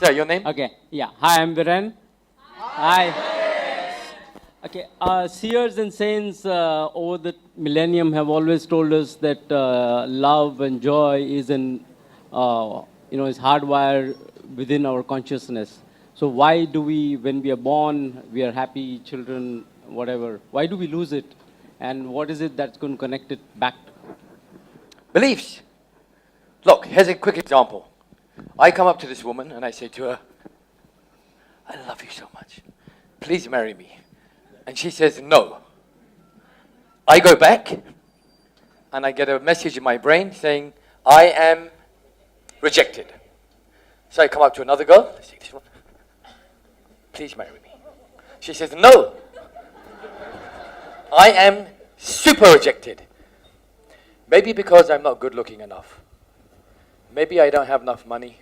Sir, your name? Okay, yeah. Hi, I'm Viren. Hi. Okay, seers and saints over the millennium have always told us that love and joy is is hardwired within our consciousness. So why do we, when we are born, we are happy children, whatever, why do we lose it? And what is it that's going to connect it back? Beliefs. Look, here's a quick example. I come up to this woman and I say to her, I love you so much. Please marry me. And she says, no. I go back and I get a message in my brain saying, I am rejected. So I come up to another girl, I say, this one, please marry me. She says, no. I am super rejected. Maybe because I'm not good looking enough. Maybe I don't have enough money.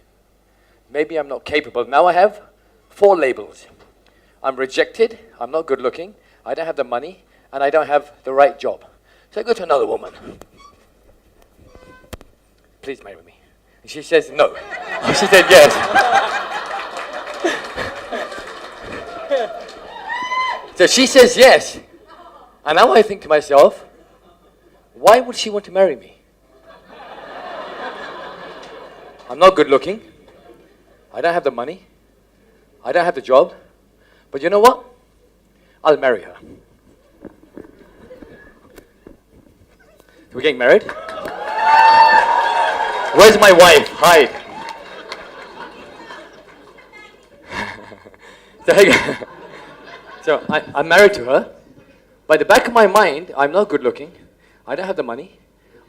Maybe I'm not capable. Now I have 4 labels. I'm rejected, I'm not good looking, I don't have the money, and I don't have the right job. So I go to another woman. Please marry me. And she says no. She said yes. So she says yes. And now I think to myself, why would she want to marry me? I'm not good looking. I don't have the money. I don't have the job. But you know what? I'll marry her. We're getting married? Where's my wife? Hide. So I'm married to her. By the back of my mind, I'm not good looking. I don't have the money.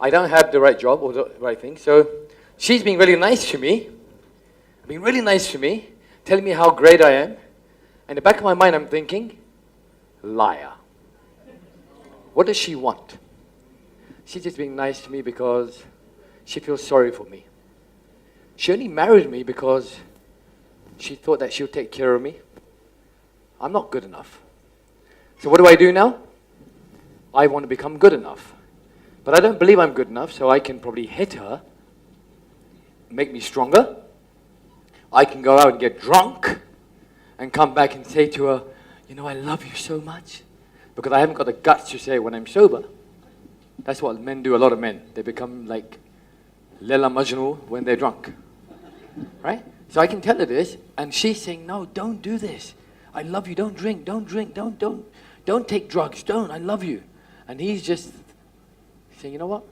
I don't have the right job or the right thing. So she's being really nice to me. Telling me how great I am. In the back of my mind, I'm thinking, liar. What does she want? She's just being nice to me because she feels sorry for me. She only married me because she thought that she would take care of me. I'm not good enough. So what do I do now? I want to become good enough. But I don't believe I'm good enough, so I can probably hit her, make me stronger. I can go out and get drunk and come back and say to her, you know, I love you so much. Because I haven't got the guts to say it when I'm sober. That's what men do, a lot of men. They become like Leila Majnun when they're drunk. Right? So I can tell her this, and she's saying, no, don't do this. I love you, don't drink, don't take drugs, don't, I love you. And he's just saying, you know what?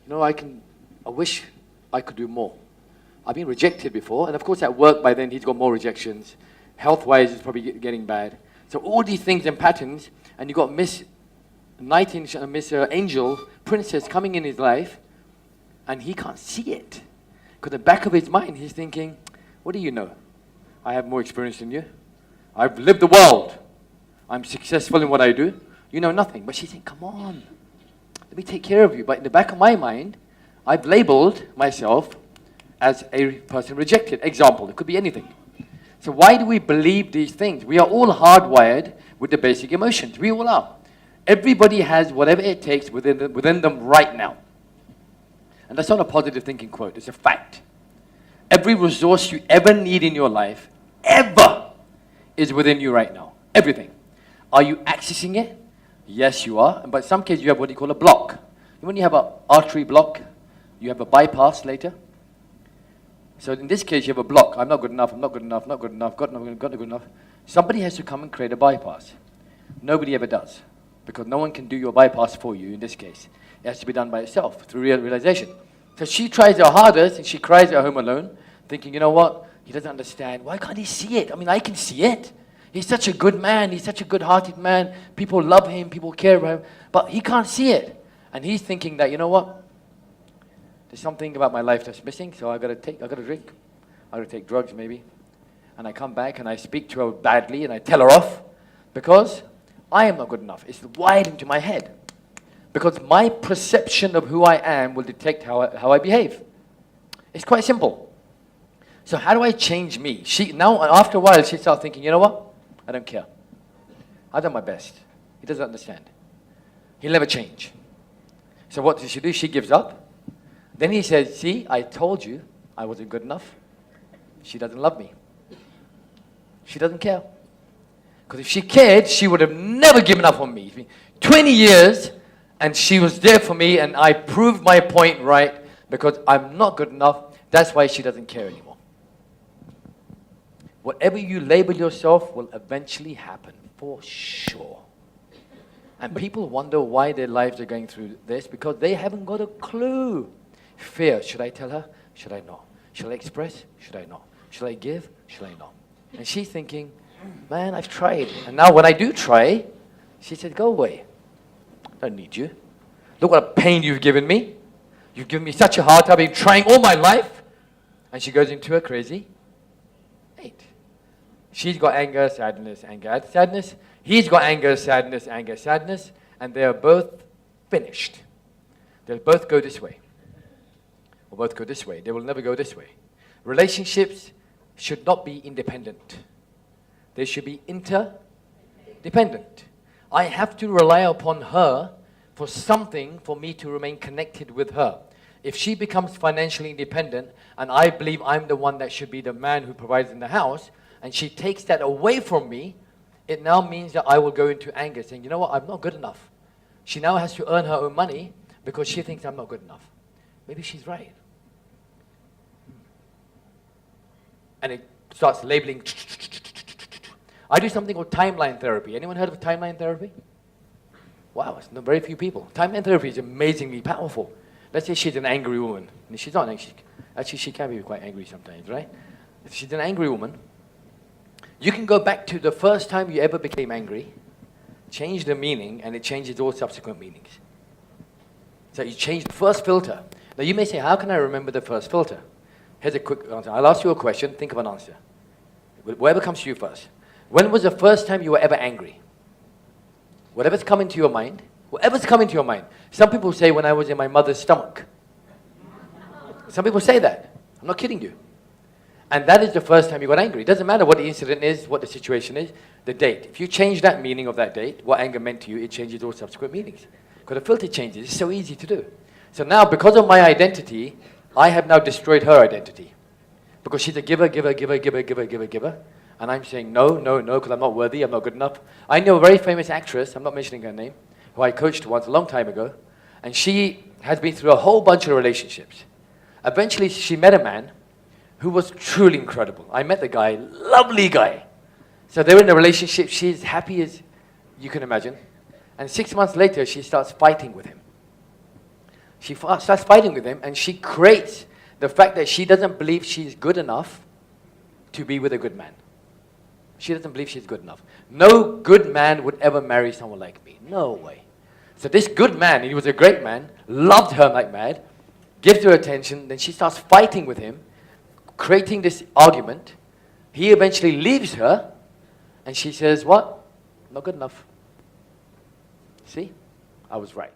You know, I wish I could do more. I've been rejected before, and of course at work by then he's got more rejections. Health-wise, it's probably getting bad. So all these things and patterns, and you've got Miss Angel, Princess coming in his life, and he can't see it. Because the back of his mind, he's thinking, what do you know? I have more experience than you. I've lived the world. I'm successful in what I do. You know nothing. But she's saying, come on, let me take care of you. But in the back of my mind, I've labeled myself as a person rejected. Example, it could be anything. So why do we believe these things? We are all hardwired with the basic emotions. We all are. Everybody has whatever it takes within them right now. And that's not a positive thinking quote, it's a fact. Every resource you ever need in your life, ever, is within you right now. Everything. Are you accessing it? Yes, you are. But in some cases, you have what you call a block. When you have an artery block, you have a bypass later. So in this case, you have a block. I'm not good enough, I'm not good enough, not good enough, not good enough. Somebody has to come and create a bypass. Nobody ever does. Because no one can do your bypass for you in this case. It has to be done by itself through realization. So she tries her hardest and she cries at home alone, thinking, you know what? He doesn't understand. Why can't he see it? I mean, I can see it. He's such a good man. He's such a good-hearted man. People love him. People care about him. But he can't see it. And he's thinking that, you know what? There's something about my life that's missing, so I got to drink. I got to take drugs maybe. And I come back and I speak to her badly and I tell her off because I am not good enough. It's wired into my head. Because my perception of who I am will detect how I behave. It's quite simple. So how do I change me? Now, after a while, she starts thinking, you know what? I don't care. I've done my best. He doesn't understand. He'll never change. So what does she do? She gives up. Then he says, see, I told you I wasn't good enough. she doesn't love me. She doesn't care. Because if she cared, she would have never given up on me. It's been 20 years, and she was there for me, and I proved my point right, because I'm not good enough. That's why she doesn't care anymore. Whatever you label yourself will eventually happen, for sure. And people wonder why their lives are going through this, because they haven't got a clue. Fear, should I tell her? Should I not? Should I express? Should I not? Should I give? Should I not? And she's thinking, man, I've tried. And now when I do try, she said, go away. I don't need you. Look what a pain you've given me. You've given me such a hard time. I've been trying all my life. And she goes into a crazy state. She's got anger, sadness, anger, sadness. He's got anger, sadness, anger, sadness. And they're both finished. They'll both go this way. Or both go this way. They will never go this way. Relationships should not be independent. They should be interdependent. I have to rely upon her for something for me to remain connected with her. If she becomes financially independent and I believe I'm the one that should be the man who provides in the house, and she takes that away from me, it now means that I will go into anger, saying, you know what, I'm not good enough. She now has to earn her own money because she thinks I'm not good enough. Maybe she's right. And it starts labeling. I do something called timeline therapy. Anyone heard of timeline therapy? Wow, it's not very few people. Timeline therapy is amazingly powerful. Let's say she's an angry woman. And she's not angry. Actually, she can be quite angry sometimes, right? If she's an angry woman, you can go back to the first time you ever became angry, change the meaning, and it changes all subsequent meanings. So you change the first filter. Now you may say, how can I remember the first filter? Here's a quick answer. I'll ask you a question, think of an answer. Whatever comes to you first. When was the first time you were ever angry? Whatever's come into your mind, whatever's come into your mind. Some people say when I was in my mother's stomach. Some people say that. I'm not kidding you. And that is the first time you got angry. It doesn't matter what the incident is, what the situation is, the date. If you change that meaning of that date, what anger meant to you, it changes all subsequent meanings. Because the filter changes. It's so easy to do. So now, because of my identity, I have now destroyed her identity. Because she's a giver. And I'm saying no, because I'm not worthy, I'm not good enough. I know a very famous actress, I'm not mentioning her name, who I coached once a long time ago, and she has been through a whole bunch of relationships. Eventually, she met a man who was truly incredible. I met the guy, lovely guy. So they were in a relationship, she's happy as you can imagine. And 6 months later, she starts fighting with him. She starts fighting with him, and she creates the fact that she doesn't believe she's good enough to be with a good man. She doesn't believe she's good enough. No good man would ever marry someone like me. No way. So this good man, and he was a great man, loved her like mad, gives her attention, then she starts fighting with him, creating this argument. He eventually leaves her, and she says, what? Not good enough. See? I was right.